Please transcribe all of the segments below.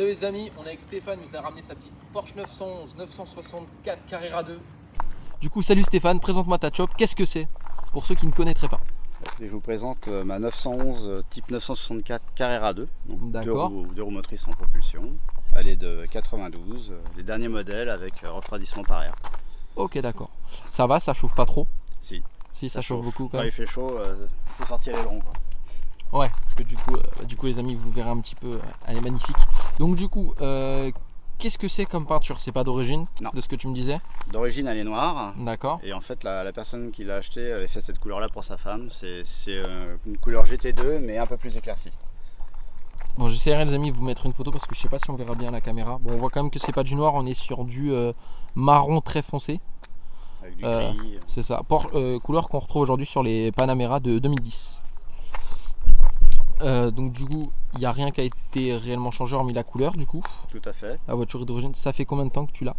Salut les amis, on est avec Stéphane, il nous a ramené sa petite Porsche 911 964 Carrera 2. Du coup, salut Stéphane, présente-moi ta chop, qu'est-ce que c'est pour ceux qui ne connaîtraient pas? Je vous présente ma 911 type 964 Carrera 2, donc deux roues motrices en propulsion. Elle est de 92, les derniers modèles avec refroidissement par air. Ok, d'accord. Ça va, ça chauffe pas trop? Si. Si, ça chauffe beaucoup quand Quand même. il fait chaud, il faut sortir les longs. Ouais, parce que du coup les amis, vous verrez un petit peu, elle est magnifique. Donc du coup, qu'est-ce que c'est comme peinture? C'est pas d'origine, de ce que tu me disais? D'origine, elle est noire. D'accord. Et en fait, la personne qui l'a acheté avait fait cette couleur-là pour sa femme. C'est une couleur GT2, mais un peu plus éclaircie. Bon, j'essaierai les amis de vous mettre une photo parce que je sais pas si on verra bien à la caméra. Bon, on voit quand même que c'est pas du noir, on est sur du marron très foncé. Avec du gris. C'est ça, couleur qu'on retrouve aujourd'hui sur les Panamera de 2010. Donc du coup, il n'y a rien qui a été réellement changé hormis la couleur du coup. Tout à fait. La voiture est d'origine, ça fait combien de temps que tu l'as?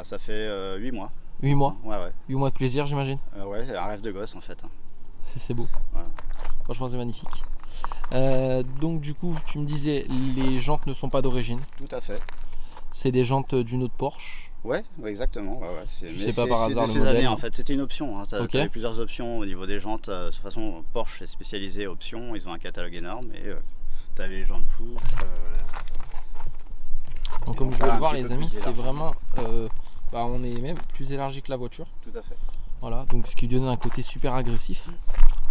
Ça fait 8 mois. 8 mois? Ouais. 8 mois de plaisir j'imagine? Ouais, c'est un rêve de gosse en fait. C'est beau. Voilà. Franchement c'est magnifique. Donc du coup, tu me disais, les jantes ne sont pas d'origine. Tout à fait. C'est des jantes d'une autre Porsche. Ouais, exactement. Je sais pas par hasard de le ces modèle. années en fait, c'était une option. Tu Ok. avais plusieurs options au niveau des jantes. De toute façon, Porsche est spécialisé options. Ils ont un catalogue énorme et tu avais les jantes fous. Donc comme vous pouvez le voir les amis, c'est vraiment, on est même plus élargi que la voiture. Tout à fait. Voilà, donc ce qui lui donne un côté super agressif.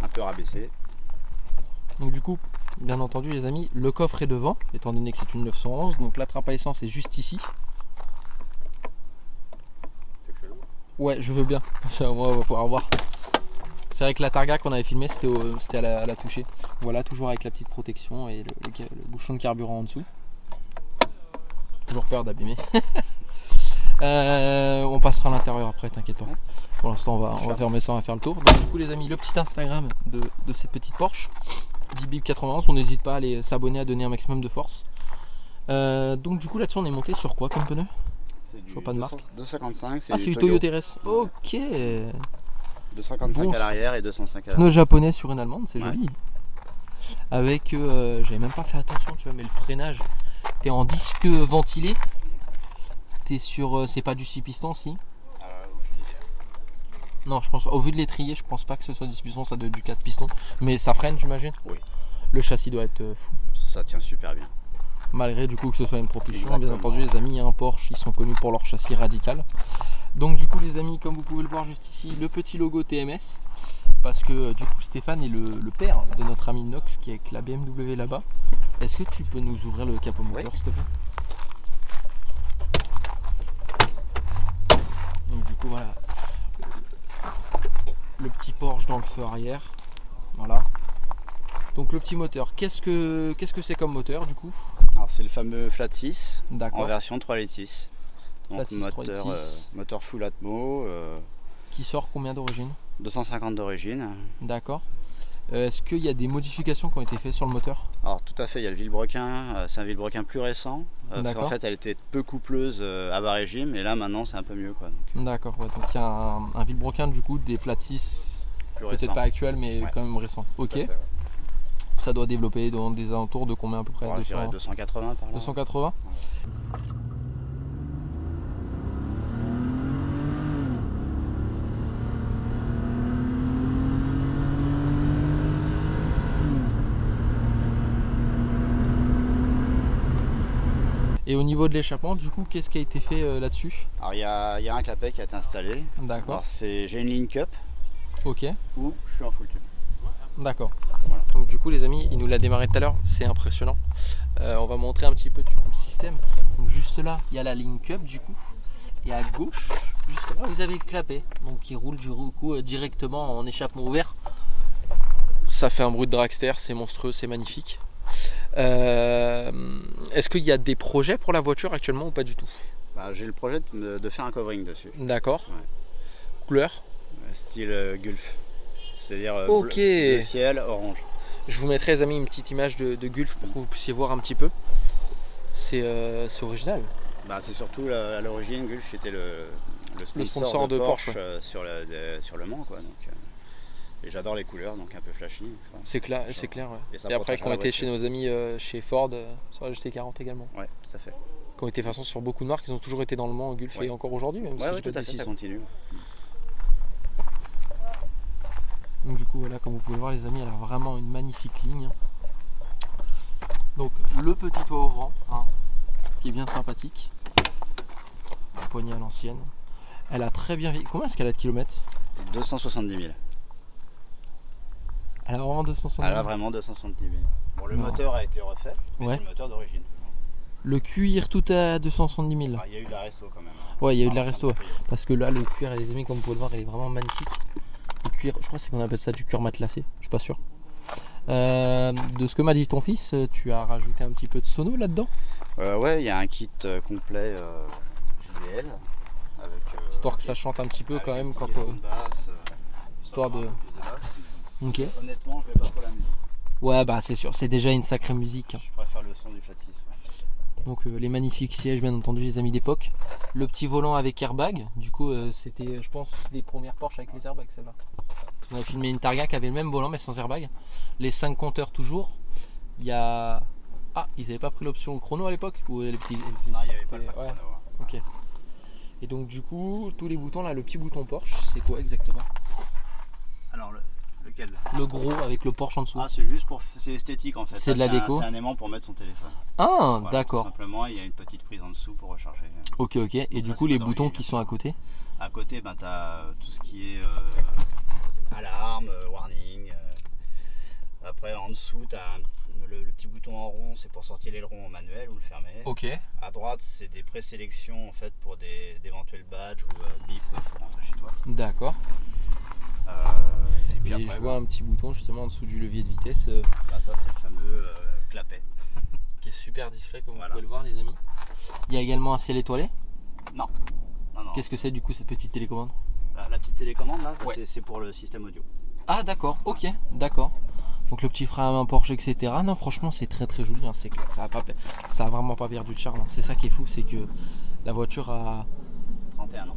Un peu rabaissé. Donc du coup, bien entendu les amis, le coffre est devant, étant donné que c'est une 911, donc la trappe à essence est juste ici. Ouais, je veux bien, moi on va pouvoir voir. C'est vrai que la Targa qu'on avait filmé, c'était à la toucher. Voilà, toujours avec la petite protection et le bouchon de carburant en dessous. Toujours peur d'abîmer. On passera à l'intérieur après, t'inquiète pas. Pour l'instant, on va fermer ça, on va faire le tour. Donc, du coup, les amis, le petit Instagram de cette petite Porsche, Bibib91, on n'hésite pas à aller s'abonner, à donner un maximum de force. Donc, du coup, là-dessus, on est monté sur quoi comme pneu? Je vois pas de marque. 255, c'est du Toyo RS. Ok. 255 à l'arrière et 205 à l'avant. Pneu japonais sur une allemande, c'est joli. Ouais. Avec, j'avais même pas fait attention, tu vois, mais le freinage, t'es en disque ventilé. T'es sur, c'est pas du 6 pistons, si? Non, je pense, au vu de l'étrier, je pense pas que ce soit du 6 pistons, ça doit être du 4 pistons. Mais ça freine, j'imagine? Oui. Le châssis doit être fou. Ça tient super bien. Malgré du coup que ce soit une propulsion. Exactement. Bien entendu les amis, Porsche, ils sont connus pour leur châssis radical. Donc du coup les amis, comme vous pouvez le voir juste ici, le petit logo TMS. Parce que du coup Stéphane est le père de notre ami Nox qui est avec la BMW là-bas. Est-ce que tu peux nous ouvrir le capot moteur s'il te plaît? Donc du coup voilà, le petit Porsche dans le feu arrière. Voilà. Donc le petit moteur, qu'est-ce que c'est comme moteur du coup? Alors c'est le fameux Flat 6 en version 3 litres 6. Donc moteur full Atmo. Qui sort combien d'origine? 250 d'origine. D'accord. Est-ce qu'il y a des modifications qui ont été faites sur le moteur? Alors tout à fait, il y a le Villebrequin, c'est un Villebrequin plus récent. Parce qu'en fait elle était peu coupleuse à bas régime et là maintenant c'est un peu mieux. D'accord, ouais, donc il y a un Villebrequin du coup, des Flat 6, peut-être pas actuel mais quand même récent. Ok. Fait, Ça doit développer dans des alentours de combien à peu près? Je dirais 280 par là. 280 ? Et au niveau de l'échappement, du coup, qu'est-ce qui a été fait là-dessus? Alors il y a un clapet qui a été installé. D'accord. J'ai une Link Up. Ok. Où je suis en full tube. D'accord. Voilà. Donc du coup les amis, il nous l'a démarré tout à l'heure, c'est impressionnant. On va montrer un petit peu du coup le système. Donc juste là, il y a la Link Up du coup. Et à gauche, juste là, vous avez le clapet. Donc qui roule du coup directement en échappement ouvert. Ça fait un bruit de dragster, c'est monstrueux, c'est magnifique. Est-ce qu'il y a des projets pour la voiture actuellement ou pas du tout? J'ai le projet de faire un covering dessus. D'accord. Ouais. Couleur? Style Gulf. C'est-à-dire bleu ciel, orange. Je vous mettrai les amis une petite image de Gulf pour que vous puissiez voir un petit peu. C'est original. C'est surtout à l'origine, Gulf était le sponsor de Porsche sur le Mans. Et j'adore les couleurs, donc un peu flashy. C'est clair, ouais. Et après, quand on était chez nos amis chez Ford, sur la GT40 également. Ouais, tout à fait. Qui ont été de toute façon sur beaucoup de marques, ils ont toujours été dans le Mans, Gulf, et encore aujourd'hui, même si tout à fait, ils continuent. Donc du coup, voilà, comme vous pouvez le voir, les amis, elle a vraiment une magnifique ligne. Donc le petit toit ouvrant, hein, qui est bien sympathique. La poignée à l'ancienne. Elle a très bien vieilli. Combien est-ce qu'elle a de kilomètres? 270 000. Elle a vraiment 270 000. Elle a vraiment 270 000. Bon, le moteur a été refait, mais c'est le moteur d'origine. Le cuir tout à 270 000. Il y a eu de la resto quand même. Ouais, il y a eu de la resto. Parce que là, le cuir, les amis, comme vous pouvez le voir, il est vraiment magnifique. Le cuir, je crois qu'on appelle ça du cuir matelassé, je suis pas sûr. De ce que m'a dit ton fils, tu as rajouté un petit peu de sono là-dedans? Ouais, il y a un kit complet JBL. Histoire que ça chante un petit peu quand même quand histoire de... Ok. Honnêtement, je vais pas trop la musique. Ouais, bah c'est sûr, c'est déjà une sacrée musique. Je préfère le son du flat 6. Donc les magnifiques sièges, bien entendu, les amis d'époque. Le petit volant avec airbag. Du coup, c'était, je pense, les premières Porsche avec les airbags, celle-là. On a filmé une Targa qui avait le même volant mais sans airbag. Les 5 compteurs toujours. Il y a... Ah, ils n'avaient pas pris l'option chrono à l'époque? Ou les petits... Non, il n'y avait pas le chrono. Ok. Et donc du coup, tous les boutons, là, le petit bouton Porsche, c'est quoi exactement? Alors, lequel? Le gros avec le Porsche en dessous. Ah, c'est juste pour... C'est esthétique en fait. C'est de la déco? C'est un aimant pour mettre son téléphone. Ah, voilà, d'accord. Simplement, il y a une petite prise en dessous pour recharger. Ok, ok. Et donc du coup, les boutons qui sont à côté? À côté, ben, tu as tout ce qui est alarme, warning. Après, en dessous, tu as le petit bouton en rond, c'est pour sortir l'aileron en manuel ou le fermer. Ok. À droite, c'est des présélections en fait pour d'éventuels badges ou bip pour rentrer chez toi. D'accord. Et après, je vois un petit bouton justement en dessous du levier de vitesse. Bah, ça, c'est le fameux clapet. Qui est super discret comme vous pouvez le voir, les amis. Il y a également un ciel étoilé? Non. Qu'est-ce que c'est du coup cette petite télécommande? La petite télécommande là, c'est pour le système audio. Ah d'accord, ok, d'accord. Donc le petit frein à main Porsche, etc. Non, franchement, c'est très très joli. Hein. C'est clair, ça a vraiment pas perdu de charme. Hein. C'est ça qui est fou, c'est que la voiture a 31 ans.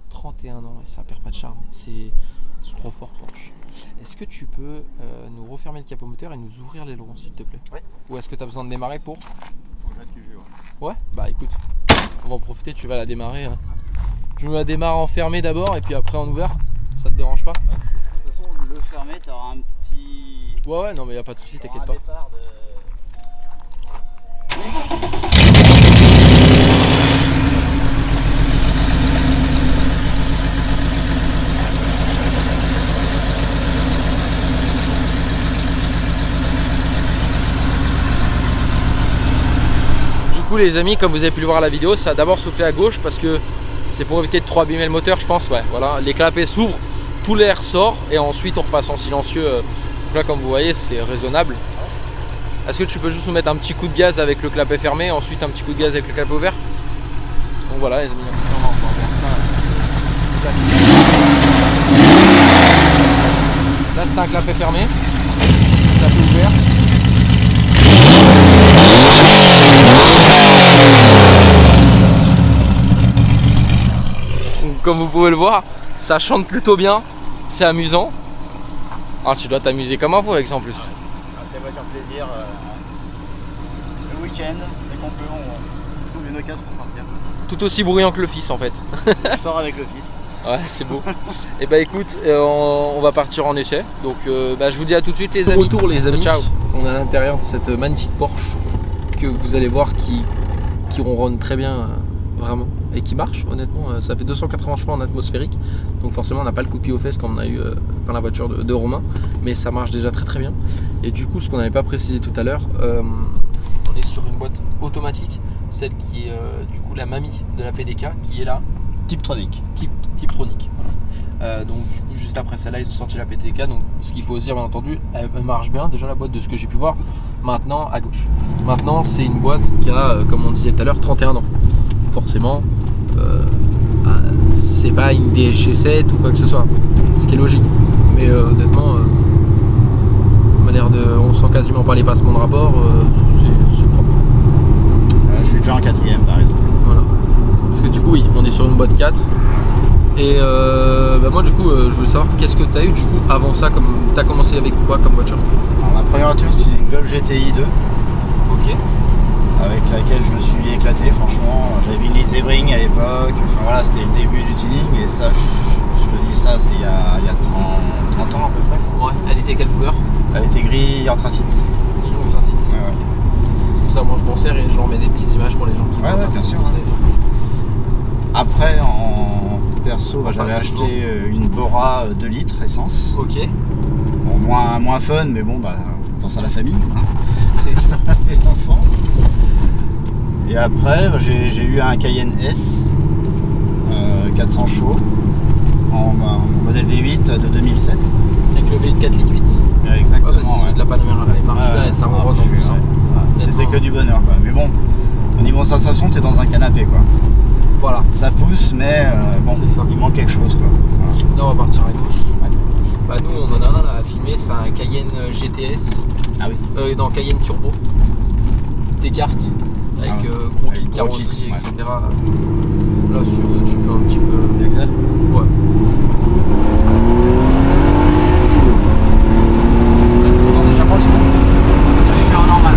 31 ans et ça perd pas de charme. C'est trop fort Porsche. Est-ce que tu peux nous refermer le capot moteur et nous ouvrir l'aileron s'il te plaît? Oui. Ou est-ce que tu as besoin de démarrer pour? Faut que je mette du jus. Ouais, bah écoute, on va en profiter, tu vas la démarrer. Hein. Tu me la démarres en fermé d'abord et puis après en ouvert. Ça te dérange pas? De toute façon, le fermé, tu auras un petit... Ouais, non mais y a pas de souci, t'inquiète pas. Du coup les amis, comme vous avez pu le voir à la vidéo, ça a d'abord soufflé à gauche parce que c'est pour éviter de trop abîmer le moteur, je pense. Ouais, voilà, les clapets s'ouvrent, tout l'air sort et ensuite on repasse en silencieux. Donc là, comme vous voyez, c'est raisonnable. Est-ce que tu peux juste nous mettre un petit coup de gaz avec le clapet fermé, ensuite un petit coup de gaz avec le clapet ouvert? Donc voilà les amis, on va voir ça. Là c'est un clapet fermé, clapet ouvert. Comme vous pouvez le voir, ça chante plutôt bien, c'est amusant. Ah, tu dois t'amuser comme un fou avec ça en plus. C'est voiture plaisir. Le week-end, dès qu'on peut, on trouve une occasion pour sortir. Tout aussi bruyant que le fils en fait. Je sors avec le fils. Ouais, c'est beau. Et bah écoute, on va partir en essai. Donc je vous dis à tout de suite les amis. Retour les amis. Ciao. On est à l'intérieur de cette magnifique Porsche que vous allez voir qui ronronne très bien. Vraiment, et qui marche honnêtement. Ça fait 280 chevaux en atmosphérique, donc forcément on n'a pas le coup de pied aux fesses comme on a eu dans la voiture de Romain, mais ça marche déjà très très bien. Et du coup, ce qu'on n'avait pas précisé tout à l'heure, on est sur une boîte automatique, celle qui est du coup la mamie de la PDK, qui est là, Tiptronic. Tiptronic. Voilà. Donc du coup, juste après celle-là, ils ont sorti la PDK. Donc ce qu'il faut se dire, bien entendu, elle marche bien déjà la boîte de ce que j'ai pu voir. Maintenant à gauche. Maintenant c'est une boîte qui a, comme on disait tout à l'heure, 31 ans. Forcément, c'est pas une DSG7 ou quoi que ce soit, ce qui est logique. Mais honnêtement, on sent quasiment pas les passements de rapport. C'est propre. Je suis déjà en 4ème, par exemple. Voilà. Parce que du coup, oui, on est sur une boîte 4. Et moi du coup je veux savoir qu'est-ce que tu as eu du coup avant ça, comme tu as commencé avec quoi comme voiture? Alors, ma première voiture c'était une Golf GTI 2. Ok. Avec laquelle je me suis éclaté franchement. J'avais mis les Sebring à l'époque, enfin voilà, c'était le début du tuning et ça je te dis ça c'est il y a 30 ans à peu près. Ouais, elle était quelle couleur? Elle était gris anthracite. Gris anthracite. Ouais, Ok. Comme ça moi je m'en sers et j'en mets des petites images pour les gens qui ouais, voient. bien sûr. Ouais. Après en perso Enfin, j'avais c'est acheté une Bora 2 litres essence. Ok. Bon, moins fun mais bon bah on pense à la famille, hein. C'est sûr. Les enfants. Et après j'ai eu un Cayenne S 400 chevaux en modèle V8 de 2007. Avec le V8 4 litres 8. Exactement. Ouais, bah, c'est celui de la Panamera, il marche bien et ça ronronne en plus. Hein. C'était que du bonheur quoi. Mais bon, au niveau sensation, t'es dans un canapé quoi. Voilà. Ça pousse, mais bon, C'est ça. il manque quelque chose quoi. Voilà. Là on va partir à gauche. Ouais. Bah nous on en a un à filmer, c'est un Cayenne GTS. Ah oui. Dans Cayenne Turbo. Des cartes avec Ah ouais. gros Avec kit gros carrosserie, kit, ouais. etc. Là si tu veux, tu peux un petit peu. T'accèdes ? Ouais. Tu m'entends déjà pas les Je suis en normal.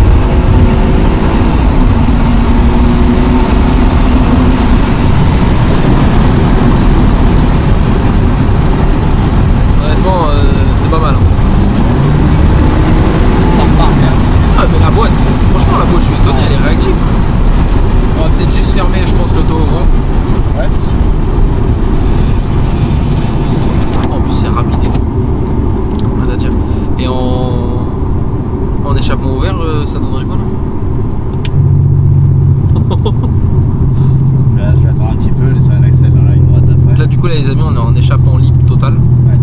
Honnêtement, c'est pas mal. Hein. Ça repart bien. Ah mais la boîte, franchement la boîte, je suis étonné, elle est réactive. On va peut-être juste fermer, je pense, l'auto au vent. Ouais. En plus c'est rapide et tout. Rien à dire. Et en échappement ouvert, ça donnerait quoi là? Là, je vais attendre un petit peu, laisser l'accès dans la ligne droite d'après. Là du coup là les amis on est en échappement libre total. Ouais.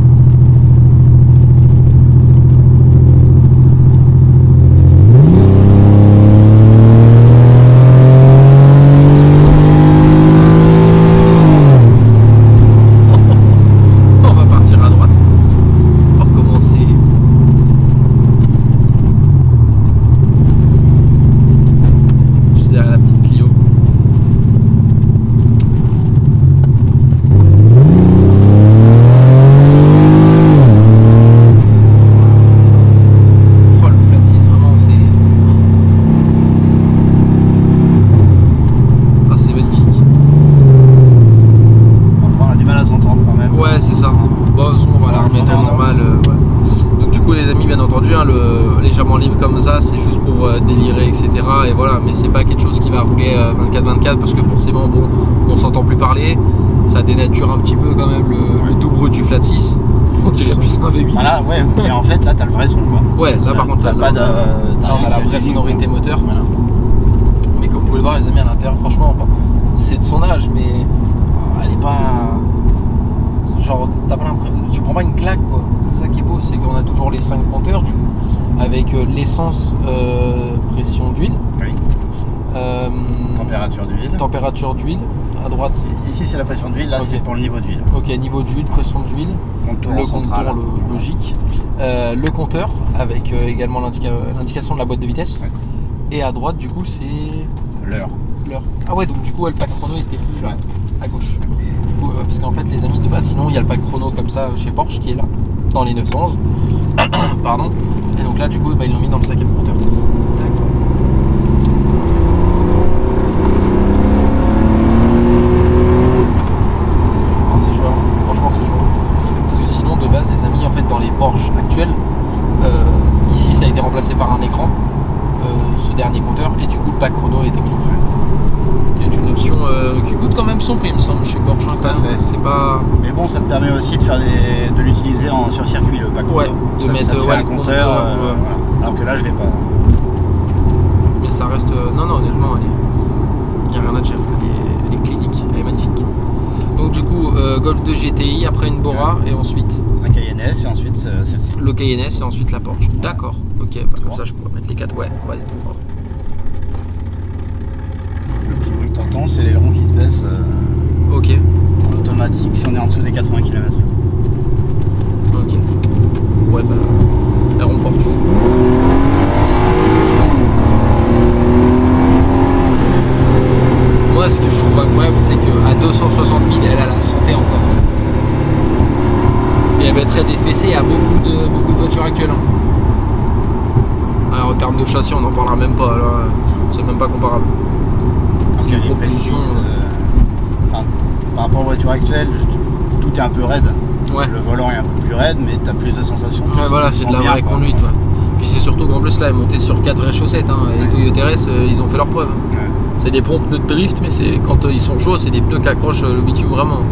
On va partir à droite. Pour commencer. Juste derrière la petite Clio. Oh le flat 6 vraiment c'est. Ah c'est magnifique. On a du mal à s'entendre quand même. Ouais c'est ça. Bon de toute façon, on va la remettre à normal. Ouais. Donc du coup les amis bien entendu hein, le légèrement libre comme ça c'est juste pour délirer etc. Et voilà, mais c'est pas quelque chose qui va rouler 24/24 parce que forcément bon on s'entend plus parler. Ça dénature un petit peu quand même le double du flat 6. On dirait plus un V8. Voilà, ouais, mais en fait là t'as le vrai son quoi. Ouais là par contre T'as là, pas de. là, on a la vraie sonorité moteur. Voilà. Mais comme vous pouvez le voir les amis à l'intérieur franchement c'est de son âge mais elle est pas genre t'as pas l'impression, tu prends pas une claque quoi. C'est ça qui est beau, c'est qu'on a toujours les 5 compteurs du coup avec l'essence, pression d'huile, Oui. Température d'huile. température d'huile à droite. Ici c'est la pression d'huile, là Ok. c'est pour le niveau d'huile. Ok, niveau d'huile, pression d'huile, Contour le central. compteur logique, le compteur avec également l'indication de la boîte de vitesse. Ouais. Et à droite du coup c'est L'heure. l'heure. Ah ouais, donc du coup le pack chrono était plus là, Ouais. à gauche. Du coup, parce qu'en fait les amis de base, sinon il y a le pack chrono comme ça chez Porsche qui est là, dans les 911. Pardon. Et donc là du coup ils l'ont mis dans le 5e compteur. D'accord. Oh, c'est joueur, franchement c'est joueur. Parce que sinon de base les amis en fait dans les Porsche actuels, ici ça a été remplacé par un écran, ce dernier compteur, et du coup le pack chrono est dominant. Qui est une option qui coûte quand même son prix, il me semble, chez Porsche. Hein, Tout à quand même. fait. C'est pas. Mais bon, ça te permet aussi de faire de l'utiliser sur circuit le pack. Ouais, de ça, mettre, ça te fait ouais, un le compteur. compteur, ouais. Voilà. Alors que là, je l'ai pas. Mais ça reste. Non, non, honnêtement, il n'y a rien à dire. Elle est clinique, elle est magnifique. Donc, du coup, Golf 2 GTI, après une Bora, et ensuite La Cayenne S et ensuite celle-ci. le Cayenne S, et ensuite la Porsche. D'accord, ok, bah, comme ça je pourrais mettre les 4. Ouais, on va les tout. Le petit bruit que t'entends, c'est l'aileron qui se baisse Ok, en automatique si on est en dessous des 80 km/h. ok. Ouais, bah. La rond Porsche. Moi, ce que je trouve incroyable, c'est qu'à 260 000, elle a la santé encore. très défaissé à beaucoup de voitures actuelles. Hein. Alors, en termes de châssis, on n'en parlera même pas. Là, c'est même pas comparable. C'est une proposition. Par rapport aux voitures actuelles, tout est un peu raide. Ouais. Le volant est un peu plus raide, mais tu as plus de sensations. Ouais, voilà, c'est de la vraie conduite. Ouais. Puis c'est surtout qu'en plus, là, elle est montée sur 4 vraies chaussettes. Hein. Les Toyota RS, ils ont fait leur preuve. Ouais. C'est des pompes pneus de drift, mais c'est quand ils sont chauds, c'est des pneus qui accrochent le bitume vraiment.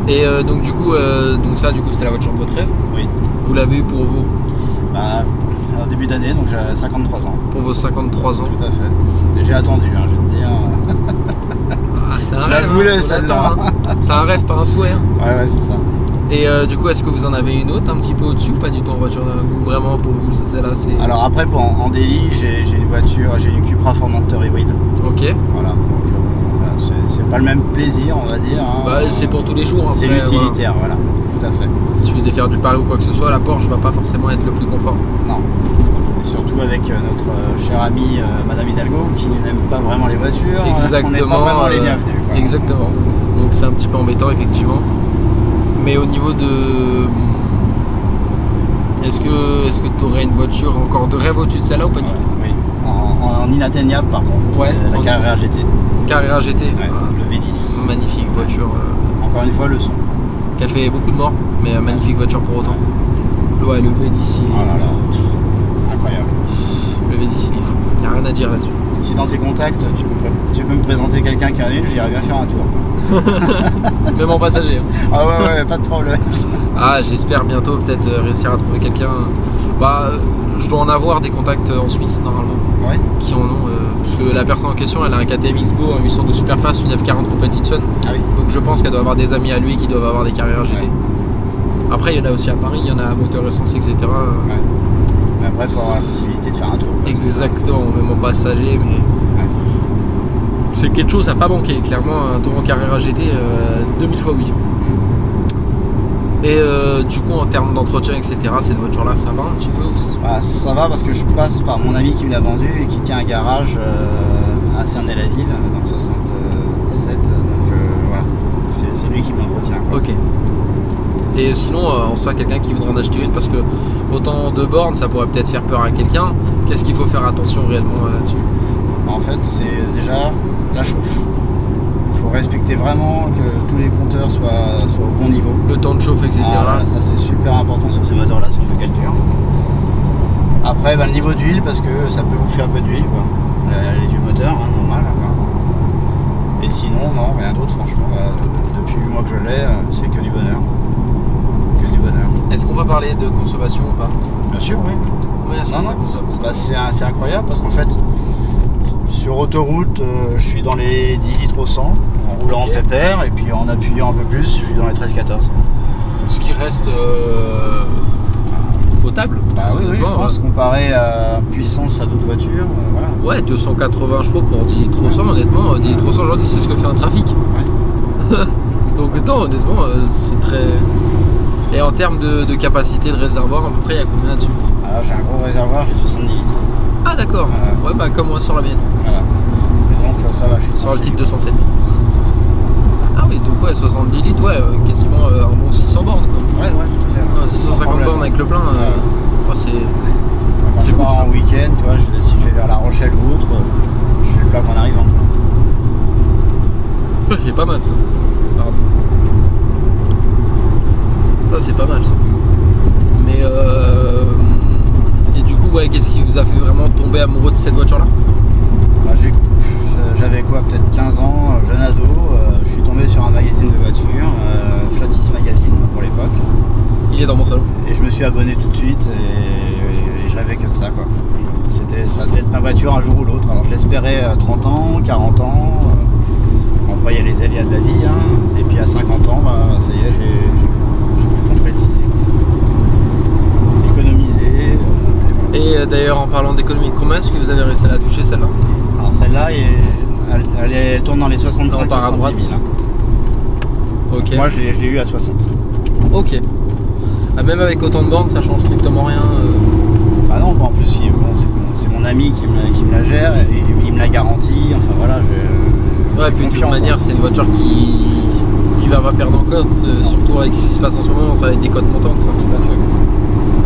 Et donc du coup, c'était la voiture de votre rêve. Oui. Vous l'avez eu pour vous au début d'année, donc j'ai 53 ans. Pour vos 53 ans. Tout à fait. Et j'ai attendu, hein, je vais te dire. Ah, c'est un rêve. C'est un rêve, pas un souhait. Hein. Ouais, c'est ça. Et du coup, est-ce que vous en avez une autre un petit peu au-dessus ou pas du tout en voiture? Ou vraiment pour vous, celle-là, c'est... Alors après, en daily, j'ai une voiture, j'ai une Cupra Formentor hybride. Ok. Voilà. Donc, c'est pas le même plaisir, on va dire. Hein. Bah, c'est pour tous les jours. C'est l'utilitaire, voilà. Tout à fait. Si vous voulez faire du pari ou quoi que ce soit, la Porsche va pas forcément être le plus confort. Non. Et surtout avec notre chère amie Madame Hidalgo qui n'aime pas vraiment les voitures. Exactement. On n'est pas vraiment les bienvenus. Quoi. Exactement. Donc c'est un petit peu embêtant effectivement. Mais au niveau de... Est-ce que tu aurais une voiture encore de rêve au-dessus de celle-là ou pas du tout? Oui. En inatteignable par contre. Ouais. La Carrera GT. Carrera GT. Ouais, le V10. Magnifique voiture. Encore une fois le son. Qui a fait beaucoup de morts, mais magnifique voiture pour autant. Ouais, le V10 Oh là là. Incroyable. Le V10 il est fou, il n'y a rien à dire là-dessus. Si dans tes contacts tu peux me présenter quelqu'un qui en a une, j'irai bien faire un tour. Même en passager. Hein. Ah ouais, pas de problème. Ah, j'espère bientôt peut-être réussir à trouver quelqu'un. Bah, je dois en avoir des contacts en Suisse normalement. Ouais. Qui en ont. Parce que la personne en question, elle a un KTM X-Bo, un 812 Superfast, une F40 Competition. Ah oui. Donc je pense qu'elle doit avoir des amis à lui qui doivent avoir des Carrera GT. Ouais. Après, il y en a aussi à Paris, il y en a à Moteur Essence, etc. Ouais. Mais après, il faut avoir la possibilité de faire un tour. Exactement, même en passager, mais. Ouais. C'est quelque chose à pas manquer, clairement, un tour en Carrera GT, 2000 fois oui. Et du coup, en termes d'entretien, etc., cette voiture-là, ça va un petit peu bah, ça va parce que je passe par mon ami qui me l'a vendu et qui tient un garage à Cernay-la-Ville, dans le 77. Donc voilà, c'est lui qui m'entretient. Ok. Et sinon, en soit quelqu'un qui voudrait en acheter une, parce que autant de bornes, ça pourrait peut-être faire peur à quelqu'un. Qu'est-ce qu'il faut faire attention réellement là-dessus? En fait, c'est déjà la chauffe. Il faut respecter vraiment que tous les compteurs soient au bon niveau. Le temps de chauffe, etc. Ah, ça c'est super important sur ces moteurs-là, si on veut qu'elles durent. Après, le niveau d'huile, parce que ça peut vous faire un peu d'huile, quoi. Les vieux moteurs, hein, normal. Quoi. Et sinon, non, rien d'autre, franchement. Depuis le mois que je l'ai, c'est que du bonheur. Que du bonheur. Est-ce qu'on peut parler de consommation ou pas? Bien sûr, oui. Combien ça consomme? Bah, c'est incroyable parce qu'en fait, sur autoroute, je suis dans les 10 litres au 100 en roulant en pépère, et puis en appuyant un peu plus, je suis dans les 13-14. Ce qui reste potable. Bah oui, je pense, comparé à puissance à d'autres voitures, voilà. Ouais, 280 chevaux pour 10 litres au 100, honnêtement, 10 litres au 100 aujourd'hui, c'est ce que fait un trafic. Ouais. Donc non, honnêtement, c'est très... Et en termes de capacité de réservoir, à peu près, il y a combien là-dessus? Alors j'ai un gros réservoir, j'ai 70 litres. Ah d'accord, ouais, bah comme moi sur la mienne. Voilà. Et donc ça va, je suis sur le type 207. Ah oui, donc ouais, 70 litres, ouais, quasiment un bon 600 bornes quoi. Ouais, tout à fait. 650 bornes avec le plein, c'est cool ça. En week-end, tu vois, si je vais vers La Rochelle ou autre, je fais le plein en arrivant. C'est pas mal ça. Pardon. Ça c'est pas mal ça. Mais et du coup, ouais, qu'est-ce qui vous a fait vraiment tomber amoureux de cette voiture là? Bah, j'avais quoi, peut-être 15 ans, jeune ado, je suis tombé sur un magazine de voiture, Flatis Magazine pour l'époque. Il est dans mon salon. Et je me suis abonné tout de suite et je rêvais que de ça quoi. Ça devait être ma voiture un jour ou l'autre. Alors j'espérais 30 ans, 40 ans, après il y a les aléas de la vie, hein, et puis à 50 ans, bah, ça y est, j'ai pu concrétiser. Économiser. Et d'ailleurs, en parlant d'économie, combien est-ce que vous avez réussi à la toucher celle-là? Alors celle-là, elle tourne dans les 65 par à droite. 000, hein. Ok. Moi je l'ai eu à 60. Ok. Ah, même avec autant de bornes, ça change strictement rien. Bah non, en plus c'est mon ami qui me la gère, et il me la garantit, enfin voilà. Ouais, puis de toute manière, c'est une voiture qui tu vas pas perdre en cote, surtout avec ce qui se passe en ce moment, ça va être des cotes montantes, ça. Tout à fait.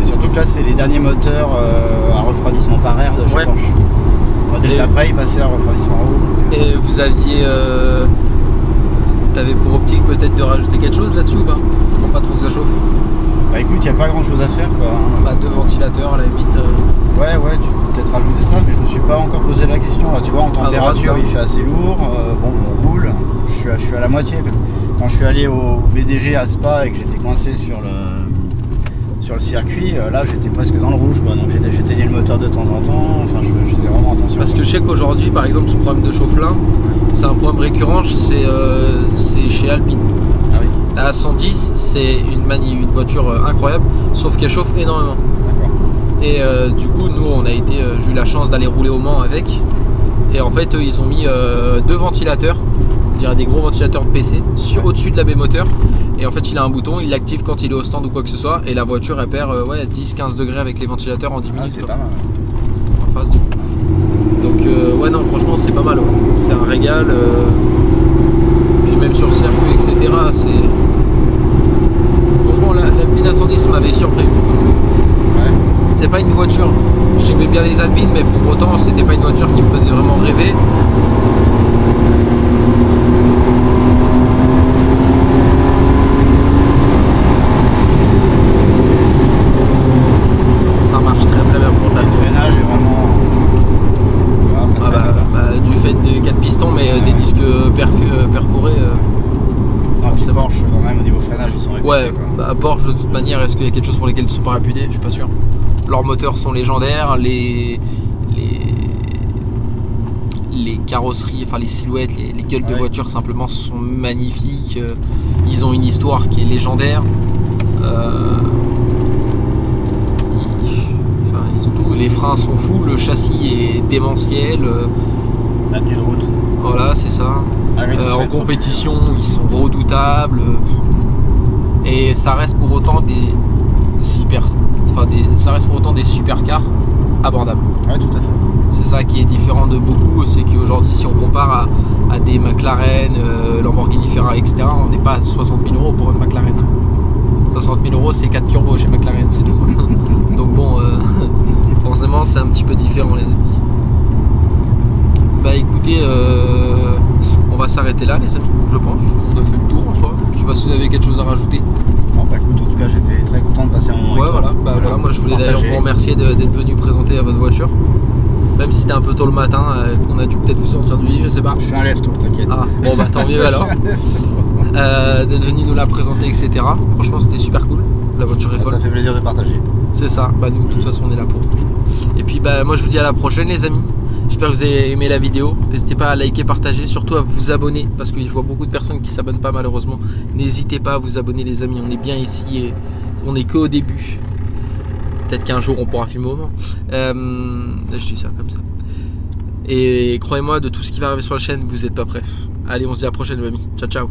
Et surtout que là, c'est les derniers moteurs à refroidissement par air de chez Porsche. Le modèle d'après, il passait à refroidissement à eau. Et vous aviez. T'avais pour optique peut-être de rajouter quelque chose là-dessus ou pas? Pour pas trop que ça chauffe? Bah écoute, il n'y a pas grand chose à faire quoi. Bah, 2 ventilateurs à la limite. Ouais, tu peux peut-être rajouter ça, mais je me suis pas encore posé la question. Là, tu vois, en température, il fait assez lourd. Bon, on roule. Je suis à la moitié. Quand je suis allé au BDG à Spa et que j'étais coincé sur le circuit, là j'étais presque dans le rouge quoi. Donc j'éteignais le moteur de temps en temps. Enfin, je faisais vraiment attention. Parce que je sais qu'aujourd'hui, par exemple, ce problème de chauffe-là, c'est un problème récurrent. C'est chez Alpine. Ah oui. La 110, c'est une voiture incroyable, sauf qu'elle chauffe énormément. D'accord. Et du coup, nous, j'ai eu la chance d'aller rouler au Mans avec. Et en fait, ils ont mis 2 ventilateurs, on dirait des gros ventilateurs de PC, au-dessus de la baie moteur. Et en fait, il a un bouton, il l'active quand il est au stand ou quoi que ce soit. Et la voiture, elle perd 10-15 degrés avec les ventilateurs en 10 minutes. C'est pas mal. En face du coup. Donc, ouais, non, franchement, c'est pas mal. Ouais. C'est un régal. Puis même sur le circuit, etc. Franchement, l'Alpine A110 m'avait surpris. Ouais. C'est pas une voiture, j'aimais bien les Alpines, mais pour autant, c'était pas une voiture qui me faisait vraiment rêver. Ça marche très très bien pour de la Le freinage est vraiment. Du fait des 4 pistons, mais des disques perforés. C'est Porsche quand même, au niveau freinage, ils sont réputés. Ouais, Porsche de toute manière, est-ce qu'il y a quelque chose pour lesquels ils ne sont pas réputés? Je suis pas sûr. Leurs moteurs sont légendaires, les carrosseries, enfin les silhouettes, les gueules de voitures simplement sont magnifiques. Ils ont une histoire qui est légendaire. Ils ont tout. Les freins sont fous, le châssis est démentiel. La tenue de route. Voilà, c'est ça. En compétition, ils sont redoutables. Et ça reste pour autant ça reste pour autant des supercars abordables. Ouais, tout à fait. C'est ça qui est différent de beaucoup, c'est qu'aujourd'hui, si on compare à des McLaren, Lamborghini, Ferrari, etc., on n'est pas à 60 000 € pour une McLaren. 60 000 €, c'est 4 turbos chez McLaren, c'est tout. Donc bon, forcément, c'est un petit peu différent les amis. Bah écoutez, on va s'arrêter là les amis, je pense. On a fait le tour en soi. Je sais pas si vous avez quelque chose à rajouter. Non, bah écoute, en tout cas, j'étais très content de passer un moment. Ouais, voilà. Moi, je voulais d'ailleurs vous remercier d'être venu présenter à votre voiture. Même si c'était un peu tôt le matin, qu'on a dû peut-être vous sortir du lit, je sais pas. Je suis un lève-tôt, t'inquiète. Ah, bon bah tant mieux alors. D'être venu nous la présenter, etc. Franchement, c'était super cool. La voiture est folle. Ça fait plaisir de partager. C'est ça. Bah nous, de toute façon, on est là pour. Et puis bah moi, je vous dis à la prochaine, les amis. J'espère que vous avez aimé la vidéo. N'hésitez pas à liker, partager, surtout à vous abonner parce que je vois beaucoup de personnes qui s'abonnent pas malheureusement. N'hésitez pas à vous abonner, les amis. On est bien ici et on est qu'au début. Peut-être qu'un jour on pourra filmer au Mans. Je dis ça comme ça. Et croyez-moi, de tout ce qui va arriver sur la chaîne, vous n'êtes pas prêts. Allez, on se dit à la prochaine, les amis. Ciao, ciao.